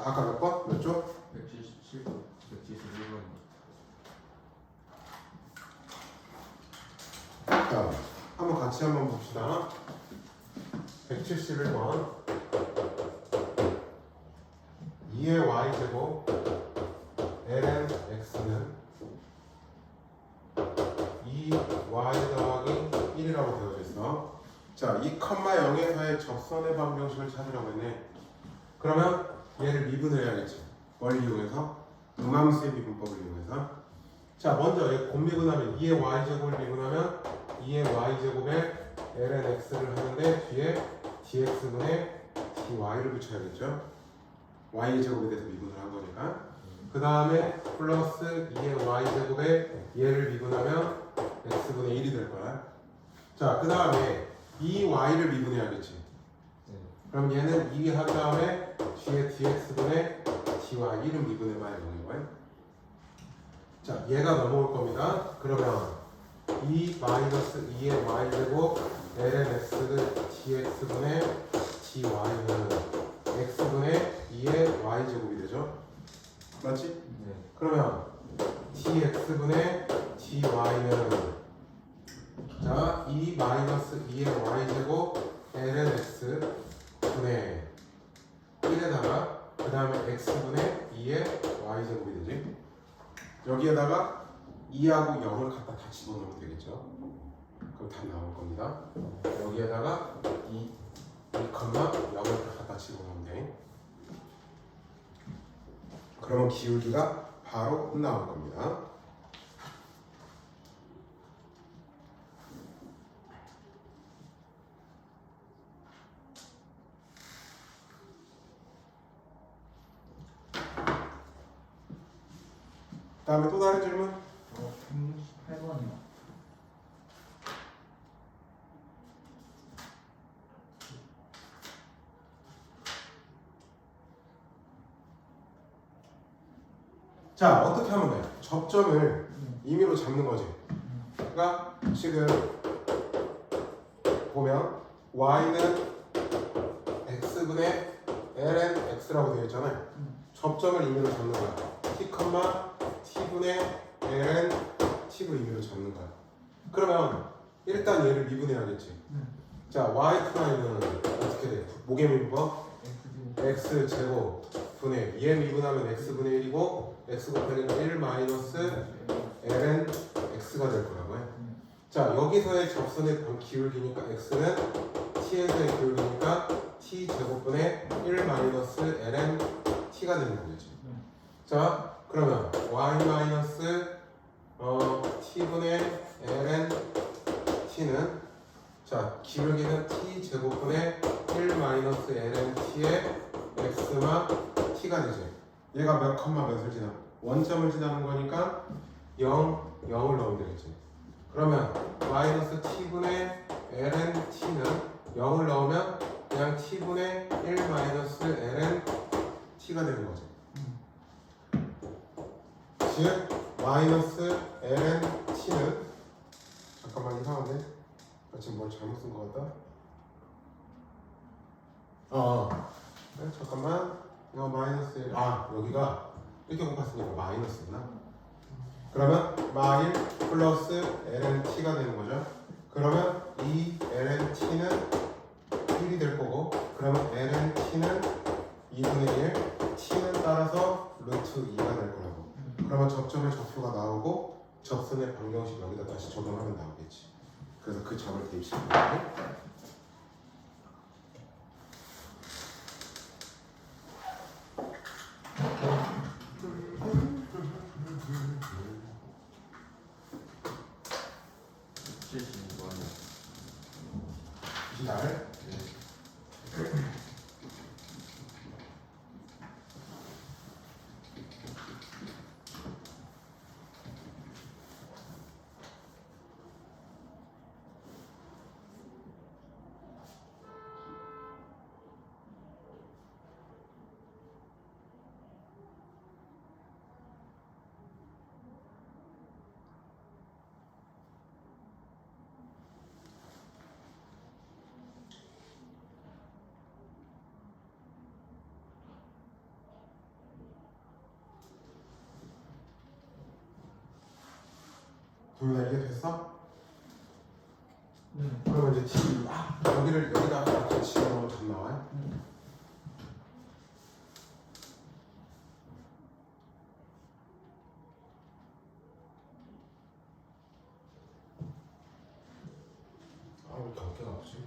아까 몇 번? 몇 조? 177번, 171번. 자, 같이 한번 봅시다. 171번 2의 y제곱 ln x는 2y 더하기 1이라고 되어져 있어. 자, 이 컴마 0에서의 접선의 방정식을 찾으라고 했네. 그러면 얘를 미분을 해야겠지. 뭘 이용해서? 음함수의 미분법을 이용해서. 자, 먼저 얘 곱미분하면 2의 y제곱을 미분하면 2의 y제곱에 ln x를 하는데 뒤에 dx분의 dy를 붙여야겠죠. y의 제곱에 대해서 미분을 한 거니까. 그 다음에 플러스 2의 y제곱에 얘를 미분하면 x분의 1이 될 거야. 자, 그 다음에 이 y를 미분해야겠지. 그럼 얘는 2 한 다음에 뒤에 dx분의 dy 1은 미분해봐야 되는 거예요. 자, 얘가 넘어올 겁니다. 그러면 2 마이너스 2의 y제곱 ln x dx분의 dy는 x분의 2의 y제곱이 되죠. 맞지? 네. 그러면 dx분의 dy는 자, 2 마이너스 2의 y제곱 ln x 분의 1에다가 그 다음에 x분의 2의 y제곱이 되지. 여기에다가 2하고 0을 갖다 다 집어넣으면 되겠죠. 그럼 답 나올 겁니다. 여기에다가 2, 0을 갖다 집어넣으면 돼. 그러면 기울기가 바로 나올 겁니다. 다음에 또 다른 질문? 168번이요. 자, 어떻게 하면 돼? 접점을 임의로 잡는 거지. 그러니까 지금 보면 y는 x분의 ln x라고 되어 있잖아요. 접점을 임의로 잡는 거야. t, t분의 ln t를 임의로 잡는 거야. 그러면 일단 얘를 미분해야겠지. 자, y2는 어떻게 돼? 목의 미분법? x제곱 분의 얘 미분하면 x분의 1이고 x 곱하기 1 마이너스 ln x가 될 거라고요. 자, 여기서의 접선의 기울기니까 x는 t에서의 기울기니까 t 제곱분의 1 마이너스 ln t가 되는 거겠지. 자, 그러면 y 마이너스 t분의 ln t는 자, 기울기는 t 제곱분의 1 마이너스 ln t의 x마 t가 되지. 얘가 몇 컴마 몇을 지나? 원점을 지나는 거니까 0, 0을 넣으면 되겠지. 그러면 마이너스 t분의 ln t는 0을 넣으면 그냥 t분의 1 마이너스 ln t가 되는 거지. 즉 마이너스 ln t는 잠깐만 이상한데? 나 지금 뭘 잘못 쓴 것 같다. 네, 잠깐만. 이거 마이너스 1. 여기가 이렇게 곱했으니까 마이너스구나. 그러면 마일 플러스 ln t가 되는 거죠. 그러면 이 ln t는 1이 될 거고, 그러면 ln t는 2분의 1, t는 따라서 루트 2가 될 거라고. 그러면 접점의 좌표가 나오고 접선의 방정식 여기다 다시 적용하면 나오겠지. 그래서 그 점을 대입시키는 거예요. 잘. 도윤아 이게 됐어? 네. 그러면 이제 t 여기를 여기다가 이렇게 집어넣으면 답 나와요? 왜 이렇게 어깨가 아프지?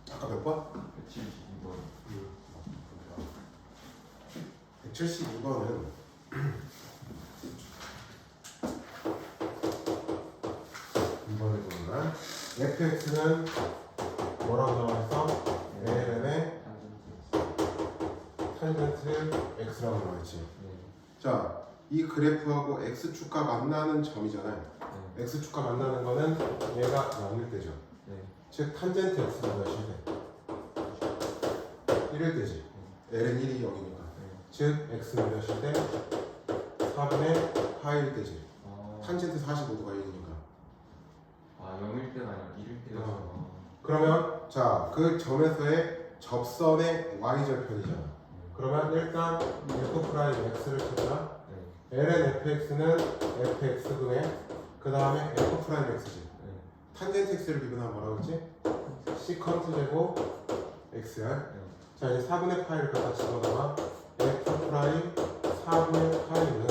아까 몇 번? 172번. 172번은 이번에 보면 fx는 뭐라고 나와있어? ln의 탄젠트 x라고 나와있지. 자, 이 그래프하고 x축과 만나는 점이잖아요. x축과 만나는 거는 얘가 0일 때죠. 즉 탄젠트 x가 몇일 때? 1일 때지. l은 1이 0이니까. 즉 x는 몇일 때? 4분의 파일 때지. 탄젠트 45도가 1이니까. 아 0일 때가 아니라 1일 때였어. 그러면 자, 그 점에서의 접선의 y절편이잖아. 그러면 일단 f'(x를 찾자. ln fx는 fx분의 그 다음에 f'x지. 탄젠트 x를 미분하면 뭐라고 했지? 시컨트 제곱 x야. 자, 이제 4분의 파이를 갖다 집어넣어. f' 4분의 파이는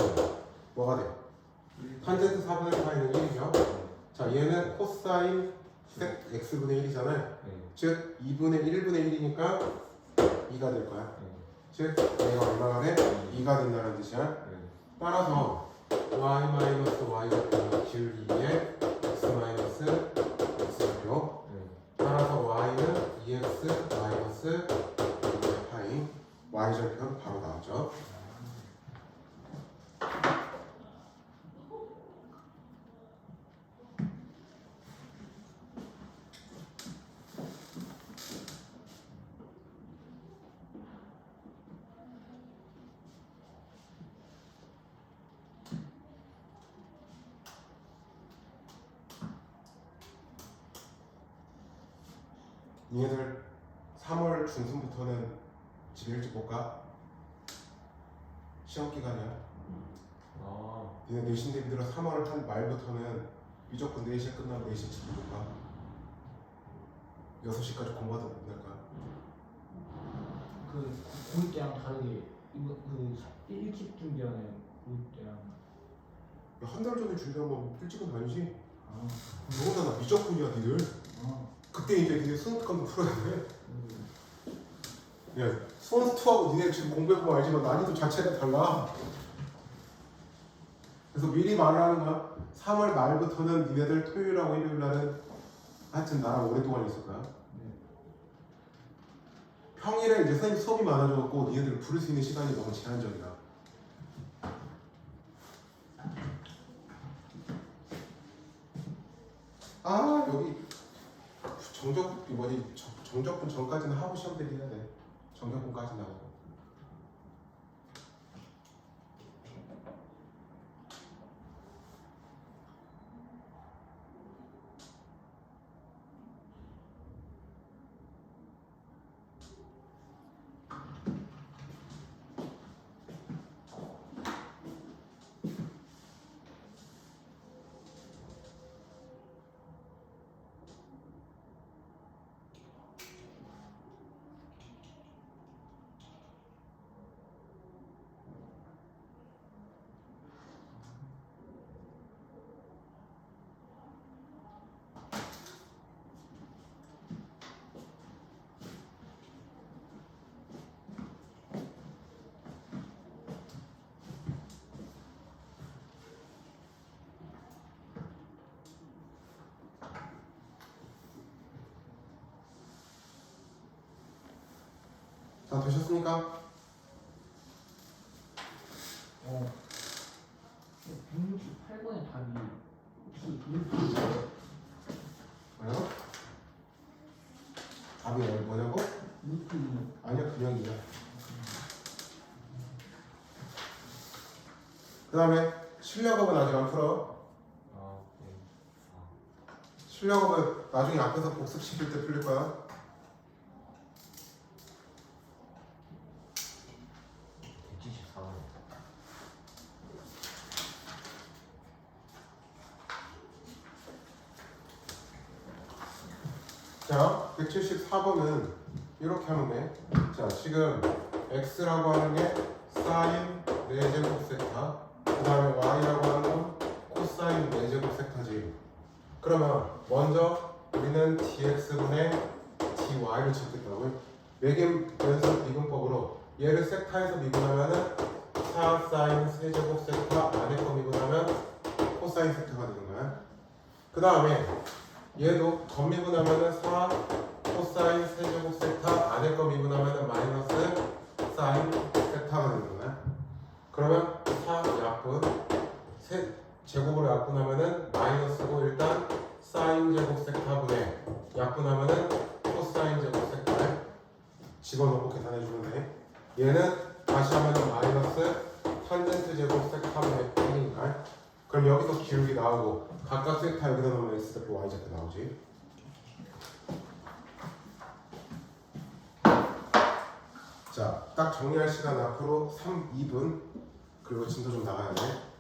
뭐가 돼? 탄젠트 4분의 파이는 1이죠. 자, 얘는 코사인 색 x분의 1이잖아요. 즉 2분의 1분의 1이니까 2가 될 거야. 즉 얘가 얼마가 돼? 2가 된다는 뜻이야. 따라서 y-y 기울기에 x x표. 따라서 y는 2x 마이너스 2분의 파이. y절편 바로 나왔죠. 니네들 3월 중순부터는 집 일찍 못 가? 시험 기간이야. 니네 내신대 들어 3월 한 말부터는 무조건 4시에 끝나고 4시에 집에 못 가. 6시까지 공부하다 못 날 거야. 그 고1 때랑 다르게 이거 그 일찍 준비하는 고1 때랑 한 달 전에 준비하면 일찍은 아니지. 아, 너무나 미적분이야 니들. 아, 그때 이제 니네 수능특강도 풀어야 돼. 야, 수원투하고 니네 지금 공부해보면 알지만 난이도 자체가 달라. 그래서 미리 말하는 거야. 3월 말부터는 니네들 토요일하고 일요일 날은 하여튼 나랑 오랫동안 있을 거야. 평일에 이제 선생님 수업이 많아져갖고 니네들을 부를 수 있는 시간이 너무 제한적이다. 아, 여기 정적분 전까지는 하고 시험 대기 해야 돼. 정적분까지 나오고. 다 되셨습니까? 168번의 답이 혹시 루트인가요? 뭐요? 답이 뭐냐고? 루트 2. 아니야, 그냥 2야. 그 다음에 실력업은 아직 안 풀어. 아, 네. 실력업은 나중에 앞에서 복습시킬 때 풀릴 거야. 174번. 자, 174번은 이렇게 하면 돼. 자, 지금 x라고 하는 게 사인 4제곱 세타, 그 다음에 y라고 하는 건 코사인 4제곱 세타지. 그러면 먼저 우리는 dx분의 dy를 찾겠다고. 매김 연습 미분법으로 얘를 세타에서 미분하면은 4 사인 세제곱 세타 안에 거 미분하면 코사인 세타가 되는 거야. 그 다음에 얘도 덧미분하면은 4 코사인 세제곱 세타 안에 거 미분하면은 마이너스 사인 세타가 되는 거야. 그러면 4 약분 세 제곱으로 약분하면은 마이너스고 일단 사인 제곱 세타분의 약분하면은 코사인 제곱 세타를 집어넣고 계산해주면 돼. 얘는 다시 하면은 마이너스 탄젠트 제곱 세타분의 1이니까. 그럼 여기서 기울기 나오고 각각 세타 여기다 넣으면 x제곱 y제곱 나오지. 자, 딱 정리할 시간 앞으로 2분. 그리고 진도 좀 나가야 돼.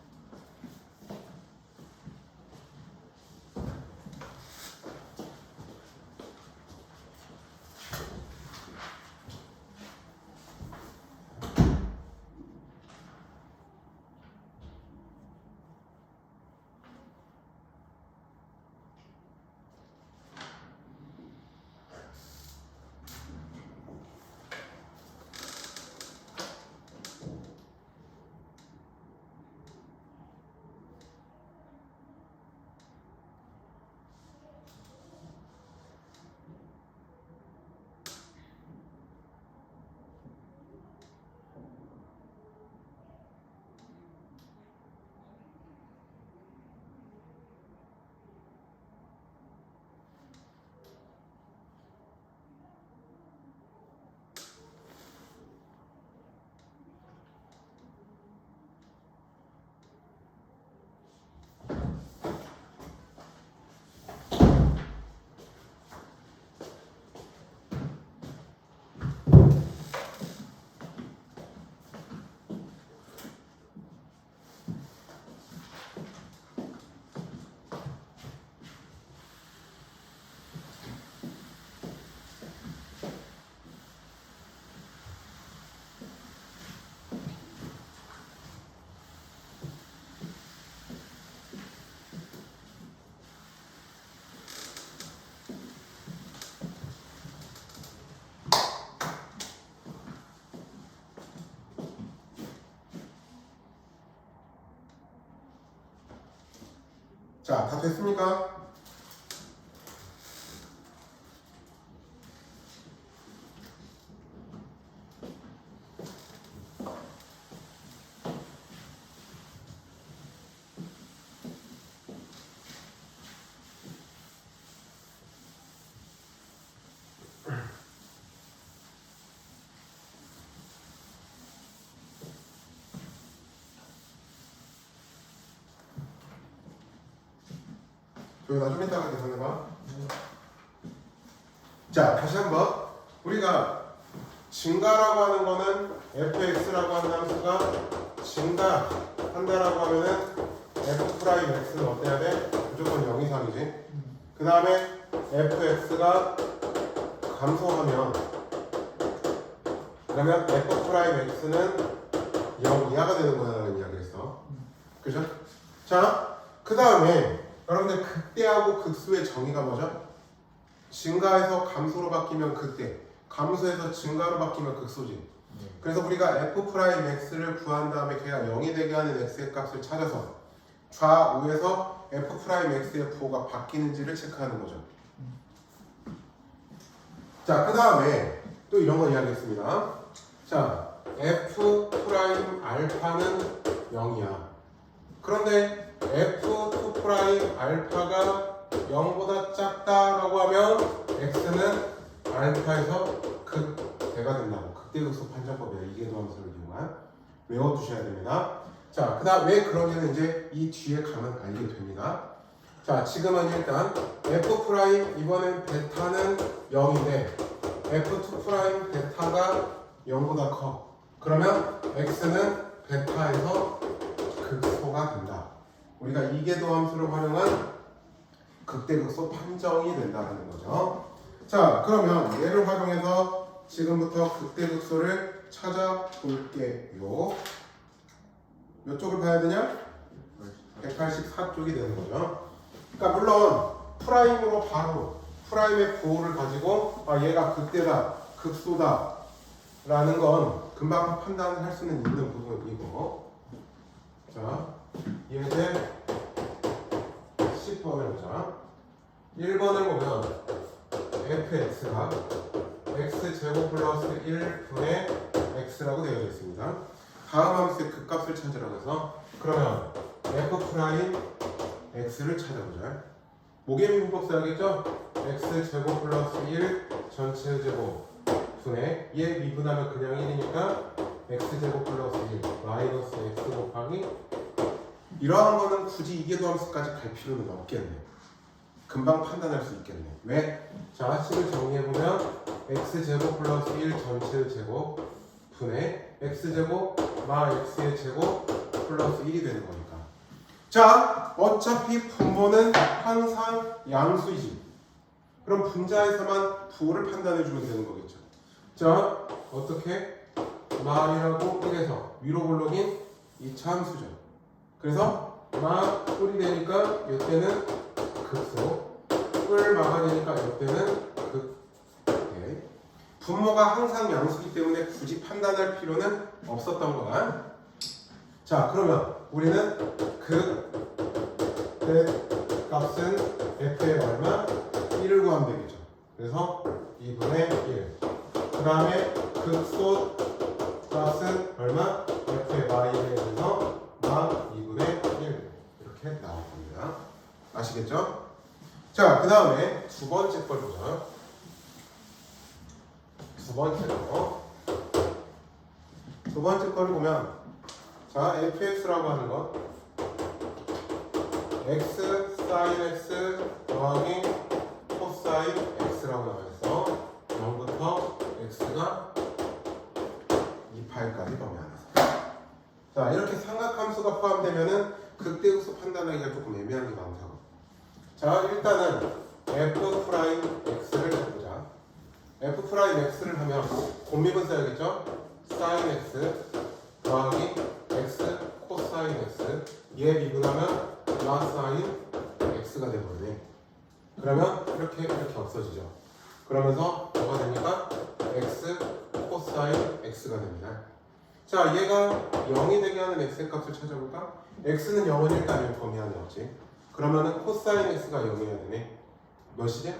자, 다 됐습니까? 저기 나좀 이따가 계산해봐. 자, 다시 한번. 우리가 증가라고 하는 거는 fx라고 하는 함수가 증가한다라고 하면은 f'x는 어때야 돼? 무조건 0 이상이지. 그 다음에 fx가 감소하면 그러면 f'x는 0 이하가 되는 거라는 이야기를 했어. 그죠? 자, 그 다음에 여러분들 극대하고 극소의 정의가 뭐죠? 증가해서 감소로 바뀌면 극대, 감소해서 증가로 바뀌면 극소지. 그래서 우리가 f'x를 구한 다음에 걔가 0이 되게 하는 x의 값을 찾아서 좌우에서 f'x의 부호가 바뀌는지를 체크하는 거죠. 자, 그 다음에 또 또 이런 거 이야기했습니다. 자, f 프라임 알파는 0이야. 그런데 f2 프라임 알파가 0보다 작다라고 하면 x는 알파에서 극대가 된다고. 극대극소 판정법이에요. 이계도함수를 이용한. 외워두셔야 됩니다. 자, 그 다음 왜 그러냐는 이제 이 뒤에 가면 알게 됩니다. 자, 지금은 일단 f 프라임 이번엔 베타는 0인데 f2 프라임 베타가 0보다 커. 그러면 x는 베타에서 극소가 된다. 우리가 이계도함수를 활용한 극대극소 판정이 된다는 거죠. 자, 그러면 얘를 활용해서 지금부터 극대극소를 찾아볼게요. 몇 쪽을 봐야 되냐? 184쪽이 되는 거죠. 그러니까 물론 프라임으로 바로 프라임의 부호를 가지고 얘가 극대다, 극소다 라는 건 금방 판단을 할 수는 있는 부분이고. 자, 얘들 10번을 보자. 1번을 보면 fx가 x제곱 플러스 1분의 x라고 되어 있습니다. 다음 함수의 극값을 찾으라고 해서 그러면 f 프라임 x를 찾아보자. 모개미 문법 써야겠죠? x제곱 플러스 1 전체 제곱 분의 얘 미분하면 그냥 1이니까 x제곱 플러스 1 마이너스 x 곱하기 이러한 거는 굳이 이계도함수까지 갈 필요는 없겠네. 금방 판단할 수 있겠네. 왜? 자, 식을 정리해보면 x제곱 플러스 1 전체 제곱 분의 x제곱 마 x의 제곱 플러스 1이 되는 거니까. 자, 어차피 분모는 항상 양수이지. 그럼 분자에서만 부호를 판단해주면 되는 거겠죠. 자, 어떻게? 마이라고 1에서 위로 볼록인 2차 함수죠. 그래서 마 뿔이 되니까 이때는 극소, 뿔 마가 되니까 이때는 극대. 분모가 항상 양수이기 때문에 굳이 판단할 필요는 없었던 거다. 자, 그러면 우리는 극대 값은 f의 얼마? 1을 구하면 되겠죠. 그래서 2분의 1. 그 다음에 극소 값은 얼마? f의 마이에 대해서 마 2분의 1 이렇게 나올 겁니다. 아시겠죠? 자, 그 다음에 두 번째 걸 보자. 두 번째 거. 두 번째 거를 보면 자, fx라고 하는 건 x sin x 더하기 코사인 x라고 나와 있어. 0부터 x가 2파이까지 범위하면서. 자, 이렇게 삼각함수가 포함되면은 극대극소 판단하기가 조금 애매한 게 많다고. 자, 일단은 f 프라임 x를 해보자. f 프라임 x를 하면 곱미분 써야겠죠? sin x 더하기 x 코사인 x 얘 미분하면 마 사인 x가 되거든요. 그러면 이렇게 없어지죠. 그러면서 뭐가 됩니까? x 코사인 x가 됩니다. 자, 얘가 0이 되게 하는 x의 값을 찾아볼까? x는 0이니까 아니면 범위 안에 없지. 그러면은 코사인 x가 0이어야 되네. 몇이지?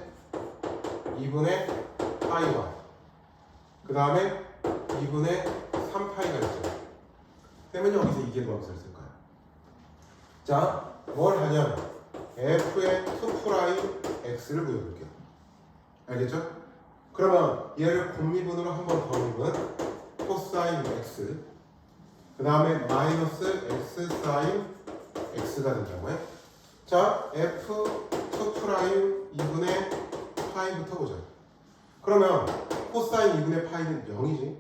2분의 파이와 그 다음에 2분의 3파이가 있죠. 그러면 여기서 이계도함수를 쓸 거야. 자, 뭘 하냐면 f의 2' x를 구해볼게요. 알겠죠? 그러면 얘를 곱미분으로 한번 더 미분 코사인 x 그 다음에 마이너스 x 사인 x가 된다고요. 자, f 2' 2분의 파이부터 보자. 그러면 코사인 2분의 파이는 0이지.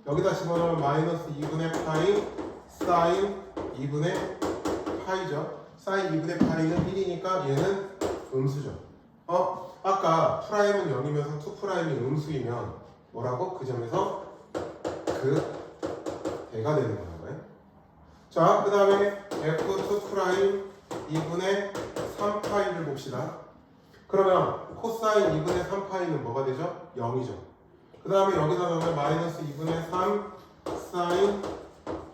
여기다 집어넣으면 마이너스 2분의 파이 사인 2분의 파이죠. 사인 2분의 파이는 1이니까 얘는 음수죠. 아까 프라임은 0이면서 2'이 음수이면 뭐라고? 그 점에서 대가 되는 거라고요. 자, 그 다음에 f2' 2분의 3파이를 봅시다. 그러면 코사인 2분의 3파이는 뭐가 되죠? 0이죠. 그 다음에 여기다 넣으면 마이너스 2분의 3 사인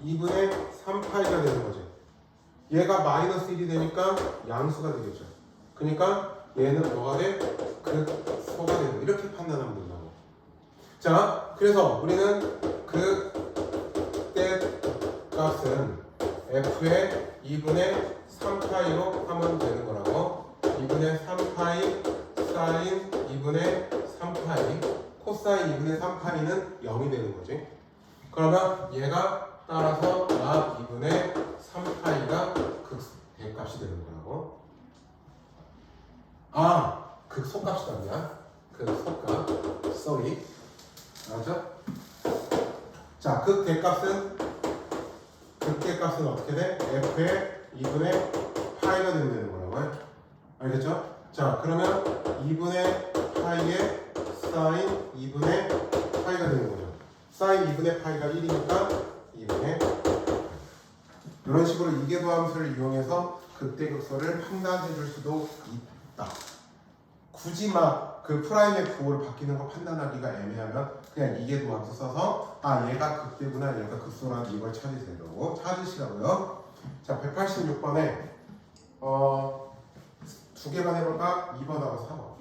2분의 3파이가 되는 거지. 얘가 마이너스 1이 되니까 양수가 되겠죠. 그러니까 얘는 뭐가 돼? 극소가 되는 거. 이렇게 판단하면 된다고. 자, 그래서 우리는 그때 값은 f의 2분의 3파이로 하면 되는 거라고. 2분의 3파이 사인 2분의 3파이 코사인 2분의 3파이는 0이 되는 거지. 그러면 얘가 따라서 2분의 3파이가 극대값이 되는 거라고. 극소값이란다. 극소값. sorry. 알았죠? 자, 극대값은 어떻게 돼? f의 2분의 파이가 되는 거라고요. 알겠죠? 자, 그러면 2분의 파이에 사인 2분의 파이가 되는 거죠. 사인 2분의 파이가 1이니까 2분의 이런 식으로 이계도함수를 이용해서 극대극소를 판단해 줄 수도 있다. 굳이 막 그 프라임의 부호를 바뀌는 거 판단하기가 애매하면 그냥 이계도함수 써서 얘가 극대구나 얘가 극소나 이걸 찾으시라고요. 자, 186번에 두 개만 해볼까? 2번하고 4번.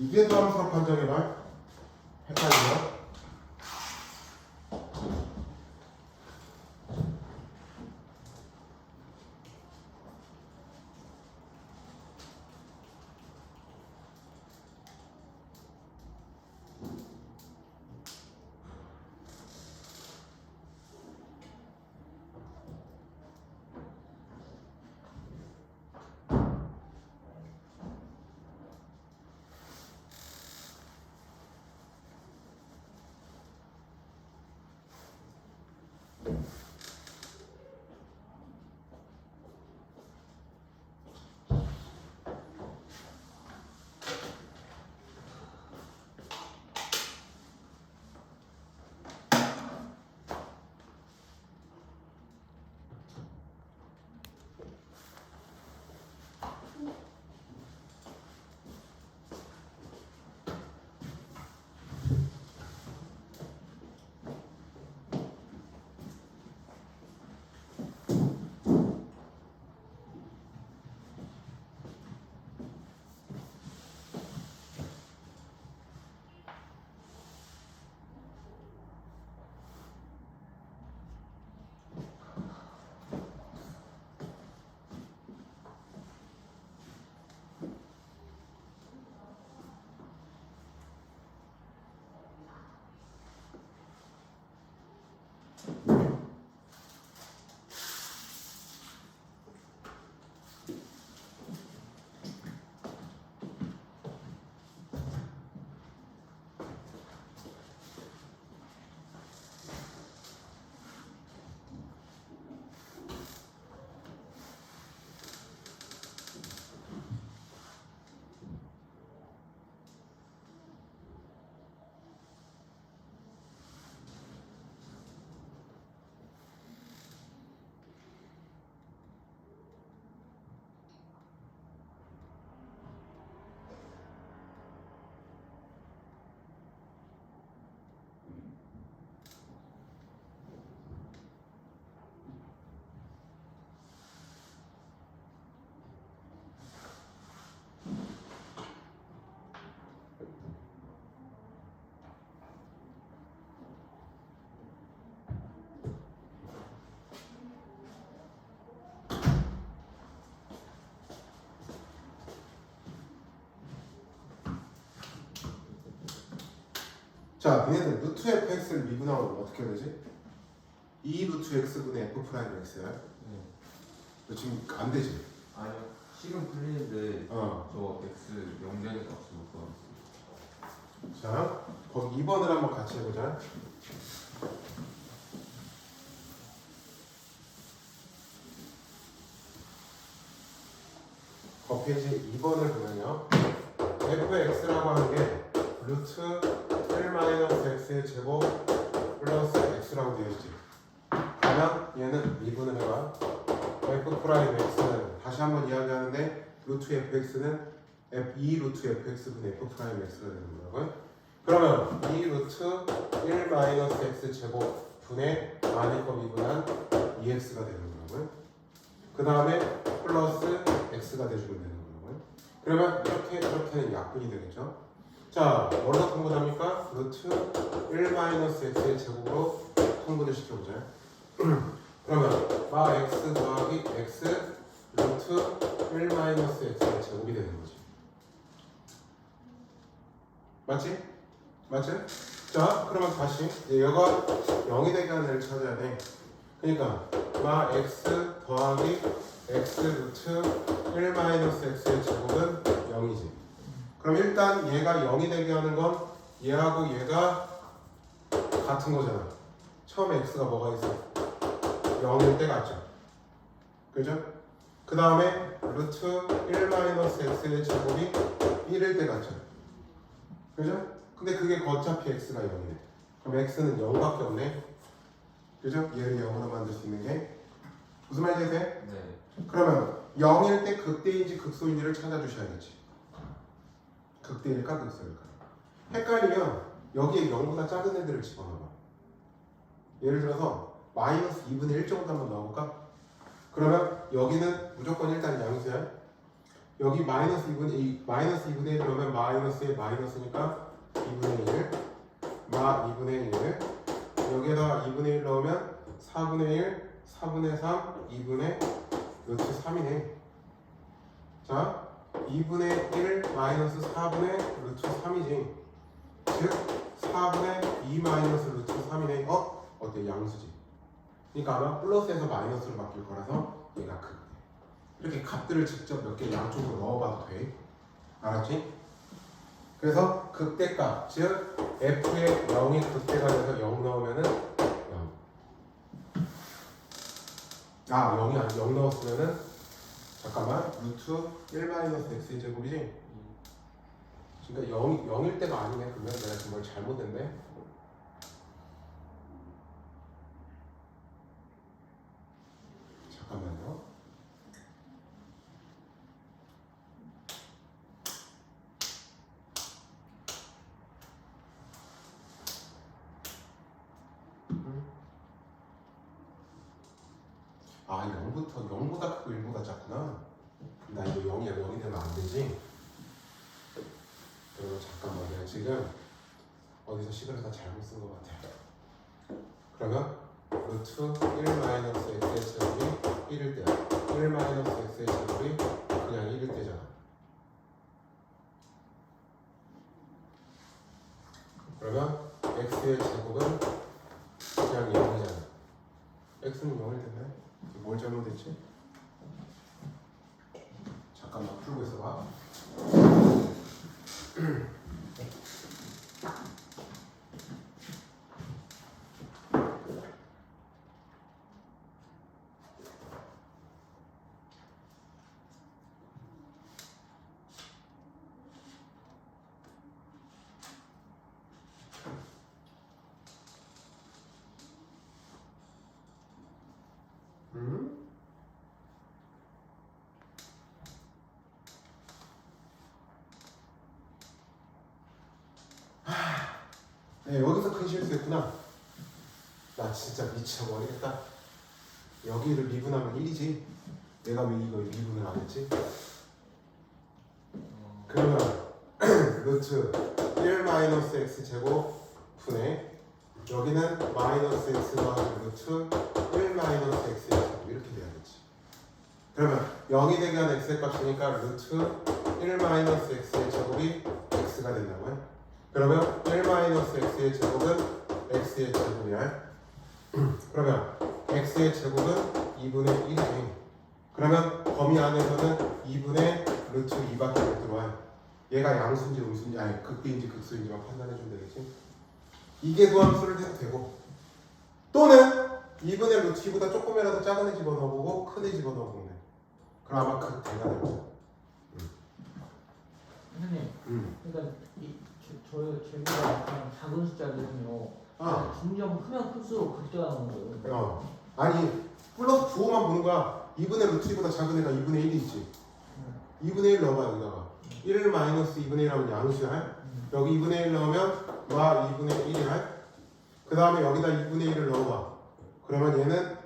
이계도함수로 판정해봐. 헷갈리죠? 자, 얘네들 루트 fx를 미분하면 어떻게 되지? 2 루트 x분의 f 프라임 x야. 네. 지금 안 되지? 아니요. 식은 풀리는데 어. 저 x 0되는 값을 못 구하겠어요. 자, 거기 2번을 한번 같이 해보자. 페이지 2번을 보면요. fx라고 하는 게 루트 1-x의 제곱 플러스 x라고 되어 있지. 그러면 얘는 미분을 해봐. f 프라임 x는 다시 한번 이야기하는데 루트 fx는 f2 루트 fx분의 f 프라임 x가 되는 거라고요. 그러면 2 루트 1-x 제곱 분의 안에 거 미분한 2x가 되는 거라고요. 그 다음에 플러스 x가 돼주면 되는 거라고요. 그러면 이렇게는 약분이 되겠죠. 자, 뭘로 통분합니까? 루트 1-x의 제곱으로 통분을 시켜보자. 그러면 마 x 더하기 x 루트 1-x의 제곱이 되는 거지. 맞지? 맞지? 자, 그러면 다시 얘가 0이 되게 하는 애를 찾아야 돼. 그러니까 마 x 더하기 x 루트 1-x의 제곱은 0이지. 그럼 일단 얘가 0이 되게 하는 건 얘하고 얘가 같은 거잖아. 처음에 x가 뭐가 있어? 0일 때 같죠. 그죠? 그 다음에 루트 1-x의 제곱이 1일 때 같죠. 그죠? 근데 그게 어차피 x가 0이네. 그럼 x는 0밖에 없네. 그죠? 얘를 0으로 만들 수 있는 게 무슨 말인지 돼? 네. 그러면 0일 때 극대인지 극소인지를 찾아주셔야겠지. 극대일까 극소일까. 헷갈리면 여기에 0보다 작은 애들을 집어넣어봐. 예를 들어서 마이너스 2분의 1 정도 한번 넣어볼까? 그러면 여기는 무조건 일단 양수야. 여기 마이너스 2분의 1 넣으면 마이너스에 마이너스니까 2분의 1 마 2분의 1 여기에다가 2분의 1 넣으면 4분의 1 4분의 3 2분의 루트 3이네. 자, 2분의 1 마이너스 4분의 루트 3이지. 즉 4분의 2 마이너스 루트 3이네. 어때? 양수지. 그러니까 아마 플러스에서 마이너스로 바뀔 거라서 얘가 크게. 이렇게 값들을 직접 몇 개 양쪽으로 넣어봐도 돼. 알았지? 그래서 극대값, 즉 f의 0이 극대가 돼서 0 넣으면은 0. 0이 아니 0 넣었으면은 잠깐만 루트 1-x의 제곱이지? 그러니까 0일 때가 아니네. 그러면 내가 정말 잘못했네. 잠깐만요. 아, 0보다 크고 1보다 작구나. 나 이거 0이 되면 안 되지. 그리고 잠깐만, 내가 지금 어디서 식을 다 잘못 쓴 것 같아. 그러면 루트 1-x의 제곱이 1일 때야. 1-x의 제곱이 그냥 1일 때잖아. 그러면 x의 제곱은 그냥 0이잖아. x는 0일 텐데 뭘 잘못했지? 잠깐만 풀고 있어봐. 네, 여기서 큰 실수했구나. 나 진짜 미쳐버리겠다. 여기를 미분하면 1이지. 내가 왜 이걸 미분을 안 했지? 그러면 루트 1-x 제곱 분의 여기는 마이너스 x 더하기 루트 1-x 제곱 이렇게 돼야겠지. 그러면 0이 되게 한 x의 값이니까 루트 1-x의 제곱이 x가 된다고요? 그러면 1-x의 제곱은 x의 제곱이야. 그러면 x의 제곱은 2분의 1이지. 그러면 범위 안에서는 2분의 루트 2밖에 못 들어와. 얘가 양수인지 음수인지 아니 극비인지 극수인지만 판단해주면 되겠지. 이게 도함수를 해도 되고, 또는 2분의 루트 2보다 조금이라도 작은 애 집어넣어보고 큰 애 집어넣어보면 돼. 그럼 아마 극대가 될 거야. 선생님, 그러니까 제보다 약간 작은 숫자들은요. 아. 점점 크면 클수록 극대가 나오는 거예요. 아니 플러스 부호만 보는 거야. 2분의 루트 2보다 작은 애가 2분의 1이 있지. 2분의 1 넣어봐 여기다가. 1 마이너스 2분의 1하면 양수야. 여기 2분의 1 넣으면 마 2분의 1이야. 그 다음에 여기다 2분의 1을 넣어봐. 그러면 얘는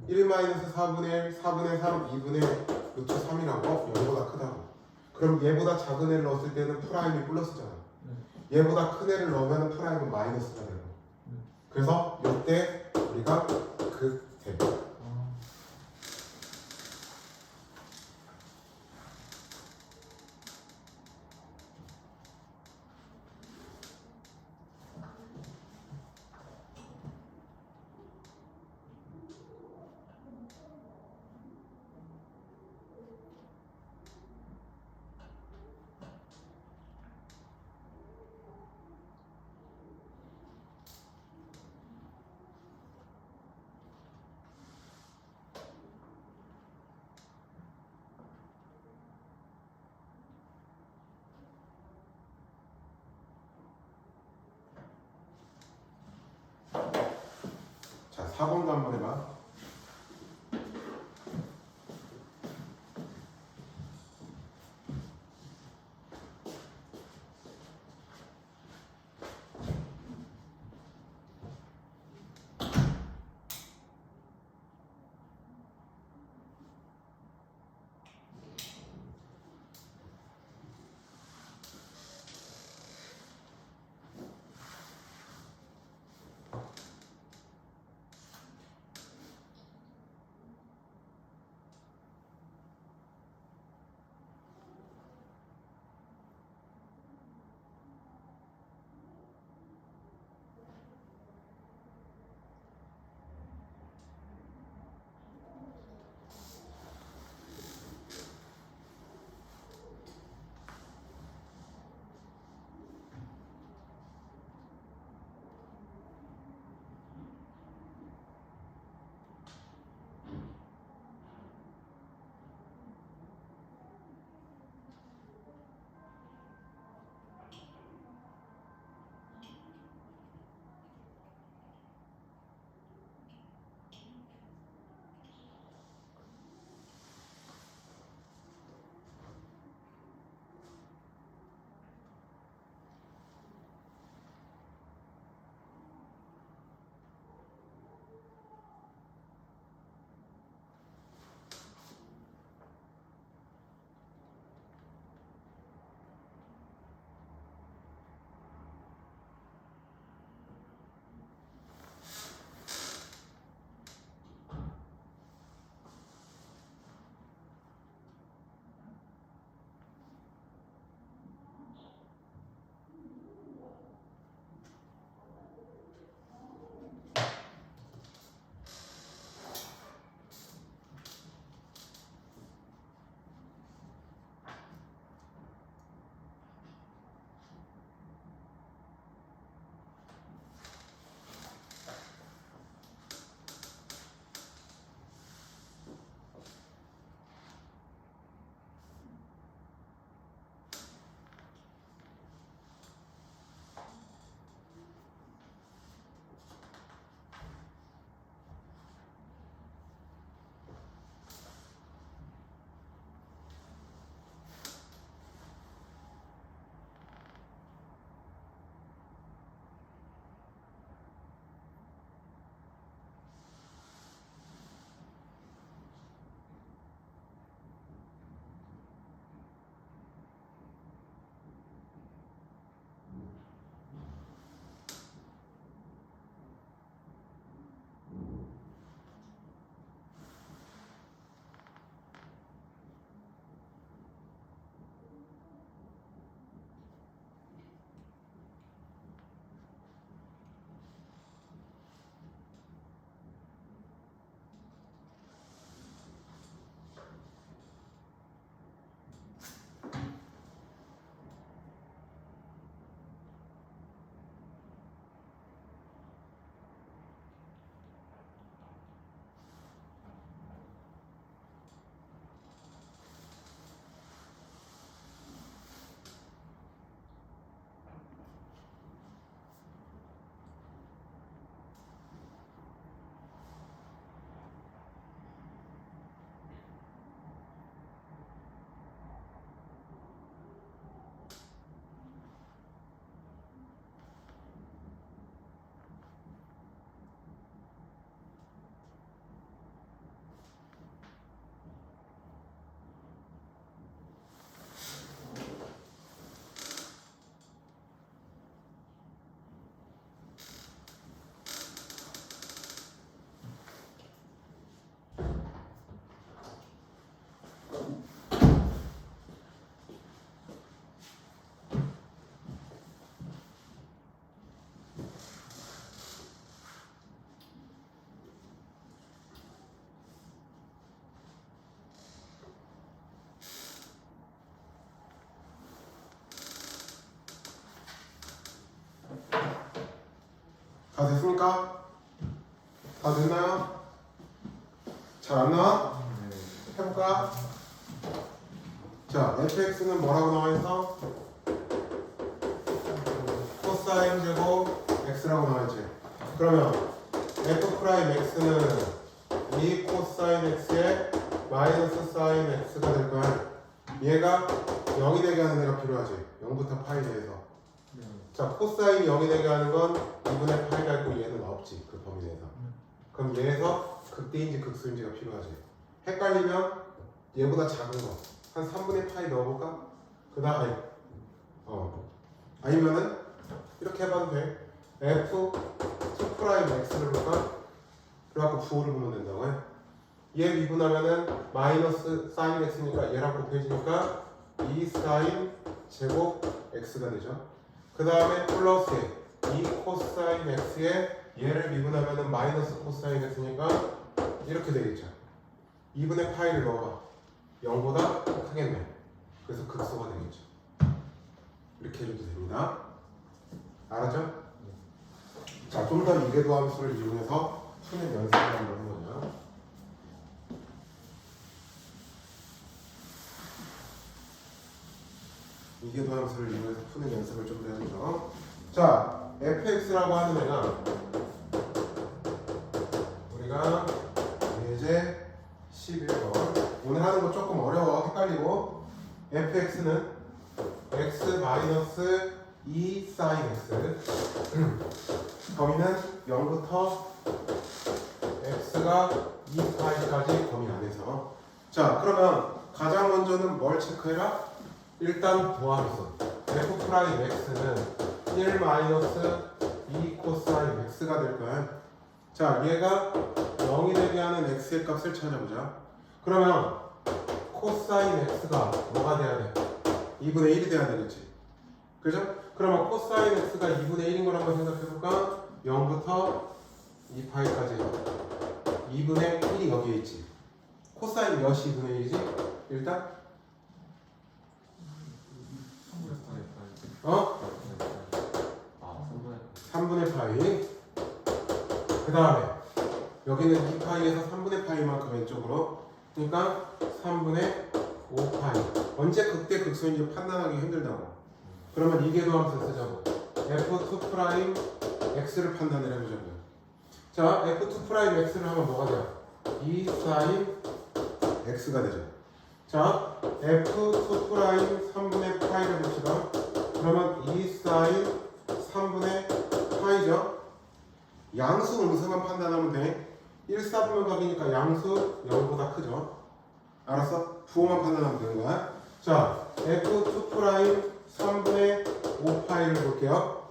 1 마이너스 4분의 1, 4분의 3, 2분의 루트 3이라고. 얘보다 크다고. 그럼 얘보다 작은 애를 넣었을 때는 프라임이 플러스잖아. 얘보다 큰 애를 넣으면 프라임은 마이너스가 되고. 그래서 이때 우리가 극대. 자, 4번도 한번 해봐. 다 됐습니까? 다 됐나요? 잘 안 나와? 네. 해볼까? 자, fx는 뭐라고 나와있어? 코사인 제곱 x라고 나와있지. 그러면 f 프라임 x는 이 코사인 x에 마이너스 사인 x가 될 거야. 얘가 0이 되게 하는 애가 필요하지. 0부터 파이 내에서. 네. 자, 코사인이 0이 되게 하는 건 2분의 파이가 있고 얘는 없지. 그 범위 내에서. 그럼 얘에서 극대인지 극소인지가 필요하지. 헷갈리면 얘보다 작은 거 한 3분의 파이 넣어볼까? 그 다음에 아니면은 이렇게 해봐도 돼. f 2 프라임 x를 볼까? 그래갖고 부호를 보면 된다고 해. 얘 미분하면은 마이너스 사인 x니까 얘랑 곱해지니까 2 사인 제곱 x가 되죠. 그 다음에 플러스 2 코사인 x에 얘를 미분하면은 마이너스 코사인 x니까 이렇게 되겠죠. 2분의 파이를 넣어봐. 0보다 크겠네. 그래서 극소가 되겠죠. 이렇게 해줘도 됩니다. 알았죠? 자, 좀 더 이계도 함수를 이용해서 푸는 연습을 한번 해보자. 이계도 함수를 이용해서 푸는 연습을 좀 더 해보죠. 자, fx라고 하는 애가 우리가 예제 11번 오늘 하는 거 조금 어려워 헷갈리고 fx는 x 마이너스 2 사인 x 범위는 0부터 x가 2파이까지 범위 안에서. 자, 그러면 가장 먼저는 뭘 체크해라? 일단 도함수 f 프라임 x는 1 마이너스 2 코사인 x가 될 거야. 자, 얘가 0이 되게 하는 x의 값을 찾아보자. 그러면 코사인 x가 뭐가 돼야 돼? 2분의 1이 돼야 되겠지. 그죠? 그러면 코사인 x가 2분의 1인 걸 한번 생각해볼까? 0부터 2파이까지 2분의 1이 여기에 있지. 코사인 몇이 2분의 1이지? 일단 3분의 파이. 그 다음에 여기는 2파이에서 3분의 파이만큼 왼쪽으로, 그러니까 3분의 5파이. 언제 극대 극소인지 판단하기 힘들다고. 그러면 이계도 함수 쓰자고. f2 프라임 x를 판단을 해보자고요. 자, f2 프라임 x를 하면 뭐가 돼요? 2 사인 x가 되죠. 자, f2 프라임 3분의 파이를 봅시다. 그러면 2 사인 3분의 파이죠. 양수 음수만 판단하면 돼. 1, 4분의 각이니까 양수 0보다 크죠. 알았어? 부호만 판단하면 되는 거야. 자, f2 프라임 3분의 5파이를 볼게요.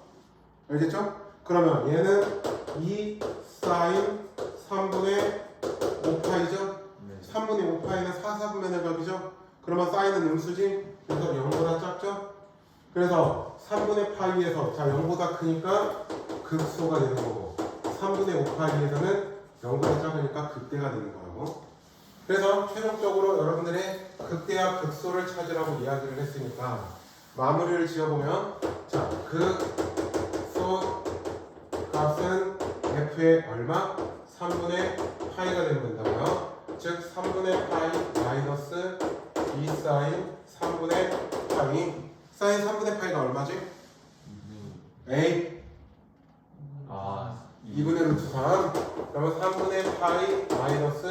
알겠죠? 그러면 얘는 2 사인 3분의 5파이죠. 3분의 5파이는 4, 4분의 각이죠. 그러면 사인은 음수지. 그래서 0보다 작죠. 그래서 3분의 파이에서 자 0보다 크니까 극소가 되는 거고 3분의 5파이에서는 0보다 작으니까 극대가 되는 거라고. 그래서 최종적으로 여러분들의 극대와 극소를 찾으라고 이야기를 했으니까 마무리를 지어보면 자 극소 값은 f의 얼마? 3분의 파이가 되면 된다고요. 즉 3분의 파이 마이너스 2 사인 3분의 파이. 사인 3분의 파이가 얼마지? A 2분의 루트 3. 그러면 3분의 파이 마이너스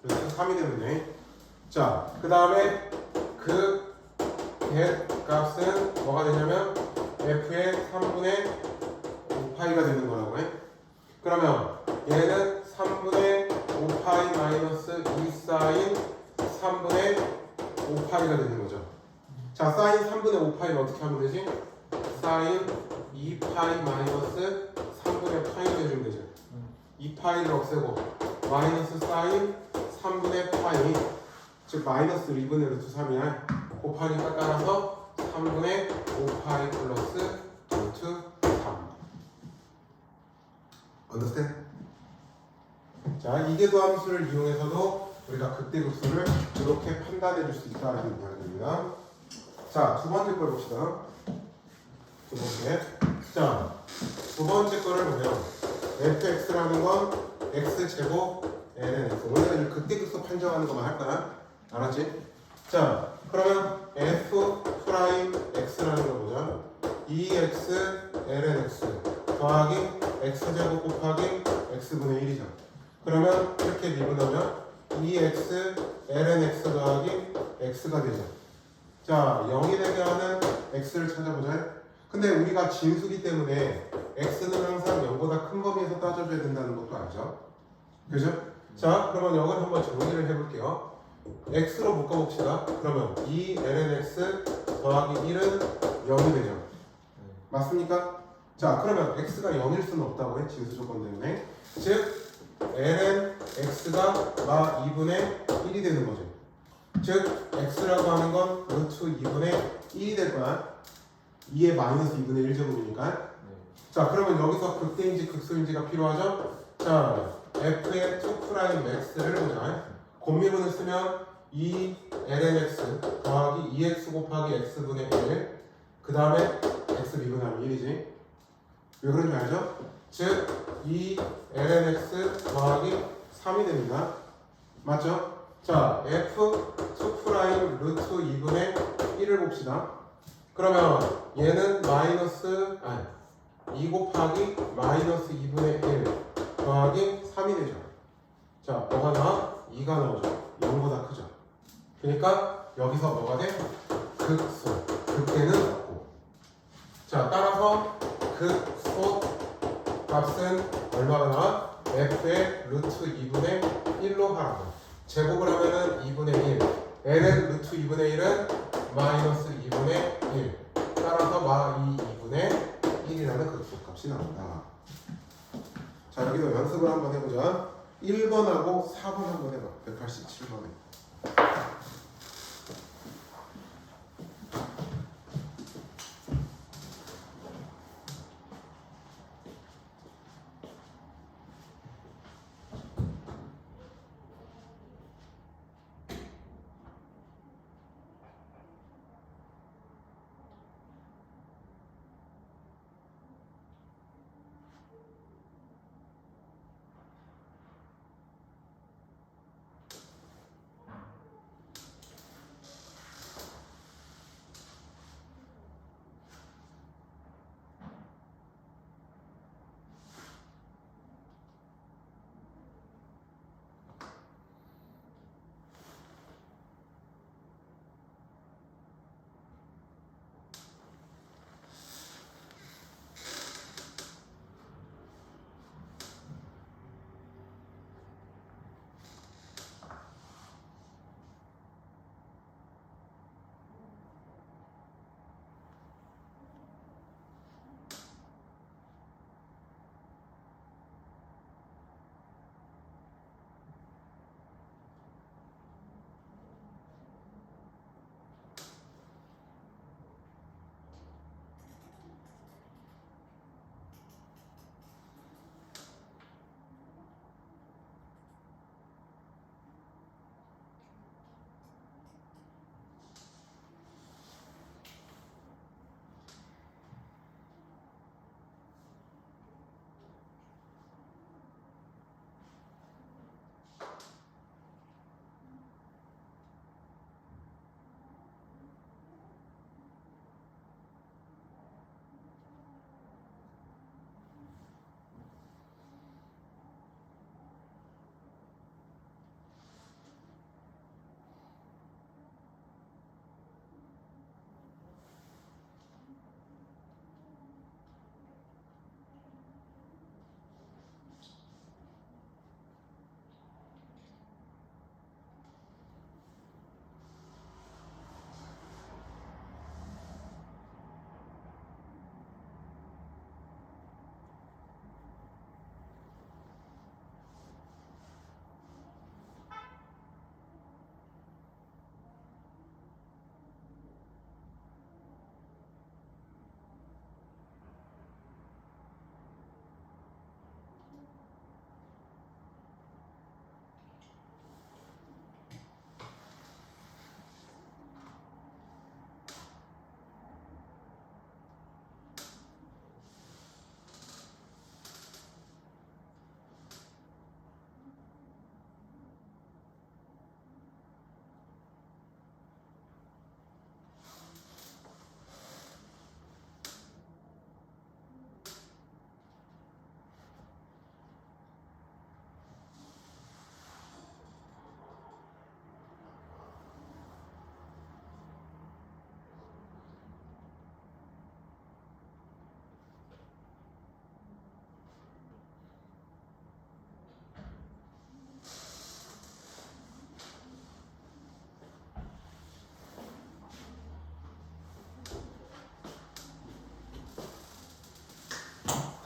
루트 3이 되면 돼. 자, 그 다음에 그 값은 뭐가 되냐면 f의 3분의 5파이가 되는 거라고 해. 그러면 얘는 3분의 5파이 마이너스 2 사인 3분의 5파이가 되는 거죠. 자, 사인 3분의 5파이를 어떻게 하면 되지? 사인 2파이 마이너스 3분의 파이를 해주면 되죠. 2파이를 없애고 마이너스 사인 3분의 파이, 즉 마이너스 2분의 루트 3이야. 곱하니까 따라서 3분의 5파이 플러스 루트 3. understand? 자, 이계도 함수를 이용해서도 우리가 극대극소를 이렇게 판단해 줄 수 있다는 이야기입니다. 자, 두 번째 걸 봅시다. 두 번째. 자, 두 번째 거를 보면 fx라는 건 x제곱 ln x. 오늘은 이 극대극소 판정하는 것만 할 거야. 알았지? 자, 그러면 f 프라임 x라는 거 보자. 2x ln x 더하기 x제곱 곱하기 x분의 1이죠. 그러면 이렇게 미분하면 2x ln x 더하기 x가 되죠. 자, 0이 되게 하는 x를 찾아보자. 근데 우리가 진수기 때문에 x는 항상 0보다 큰 범위에서 따져줘야 된다는 것도 알죠? 그죠? 자, 그러면 여기를 한번 정리를 해볼게요. x로 묶어봅시다. 그러면 2 ln x 더하기 1은 0이 되죠. 네. 맞습니까? 자, 그러면 x가 0일 수는 없다고 해. 진수 조건 때문에. 즉 ln x가 마 2분의 1이 되는 거죠. 즉 x라고 하는 건 루트 2분의 1이 될 거야. 2의 마이너스 2분의 1제곱이니까. 네. 자, 그러면 여기서 극대인지 극소인지가 필요하죠? 자, f의 2프라임 x를 보자. 곱미분을 쓰면 2 ln x 더하기 2x 곱하기 x분의 1. 그 다음에 x 미분하면 1이지. 왜 그런 줄 알죠? 즉 2 ln x 더하기 3이 됩니다. 맞죠? 자, f 2프라임 루트 2분의 1을 봅시다. 그러면 얘는 마이너스 2 곱하기 마이너스 2분의 1 더하기 3이 되죠. 자, 뭐가 나와? 2가 나오죠. 0보다 크죠. 그러니까 여기서 뭐가 돼? 극소. 극대는 없고. 자, 따라서 극소 값은 얼마가 나와? f의 루트 2분의 1로 하라고. 제곱을 하면은 2분의 1. ln 루트 2분의 1은 마이너스 2분의 1. 따라서 마 2분의 1이라는 극소 값이 나온다. 자, 여기서 연습을 한번 해보자. 1번하고 4번 한번 해봐. 187번에.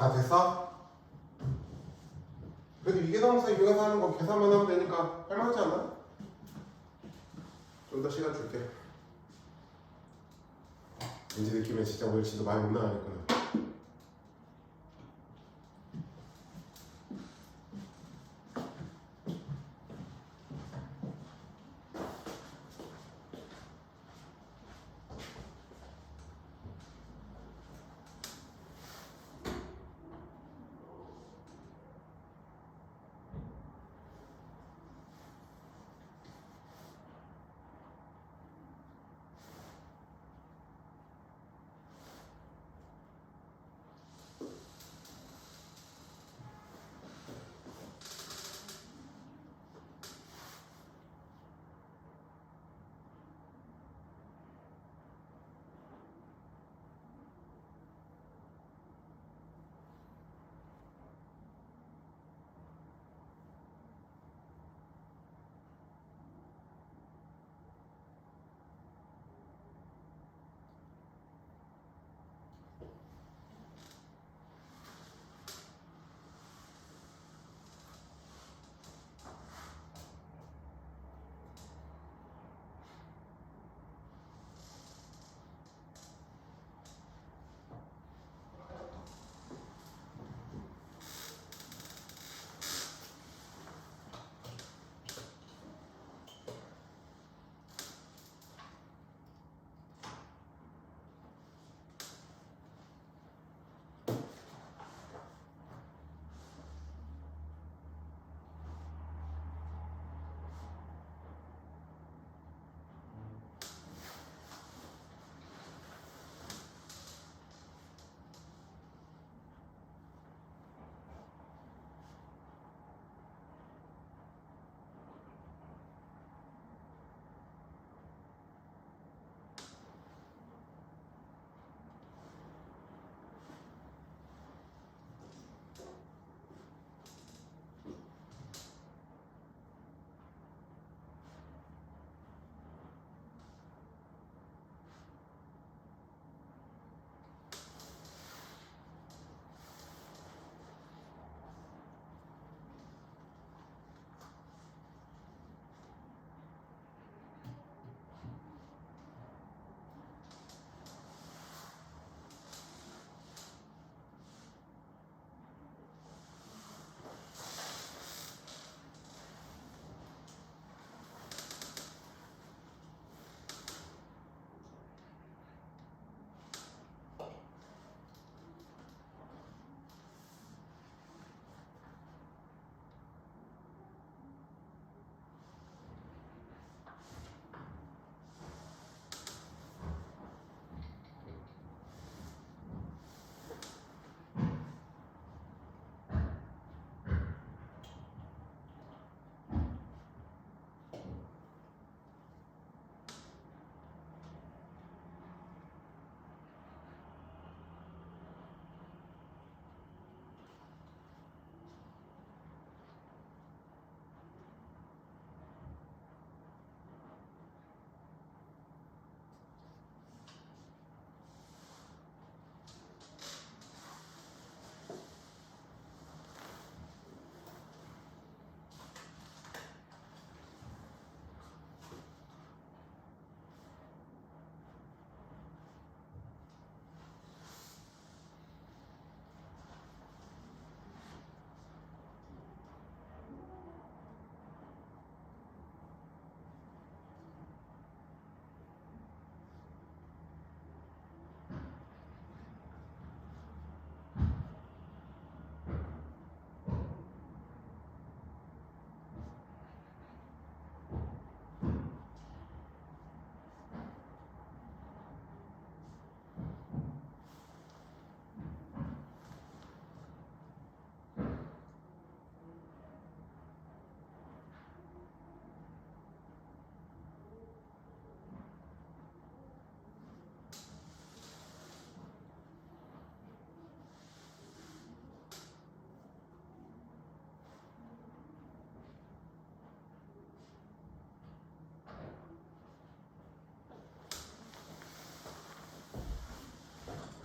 다 됐어? 그래도 위계동사 이용해서 하는 거 계산만 하면 되니까 할만하지 않아? 좀 더 시간 줄게. 왠지 느낌에 진짜 오늘 진도 많이 못 나가겠구나.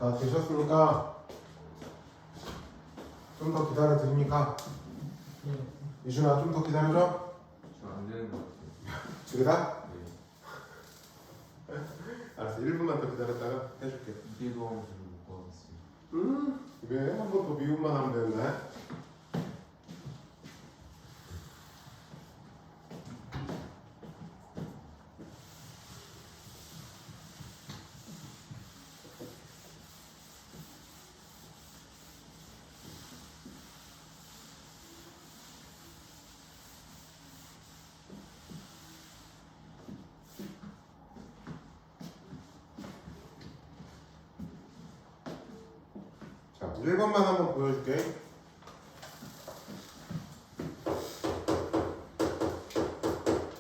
다 되셨습니까? 좀 더 기다려 드립니까? 네. 이준아 좀 더 기다려줘. 저안 되는 것 같아요. 주겠다? 네. 알았어 1분만 더 기다렸다가 해줄게. 이대도 하면 저는 못 가겠어요. 왜? 한 번 더 미분만 하면 되는데. 자 1번만 한번 보여줄게.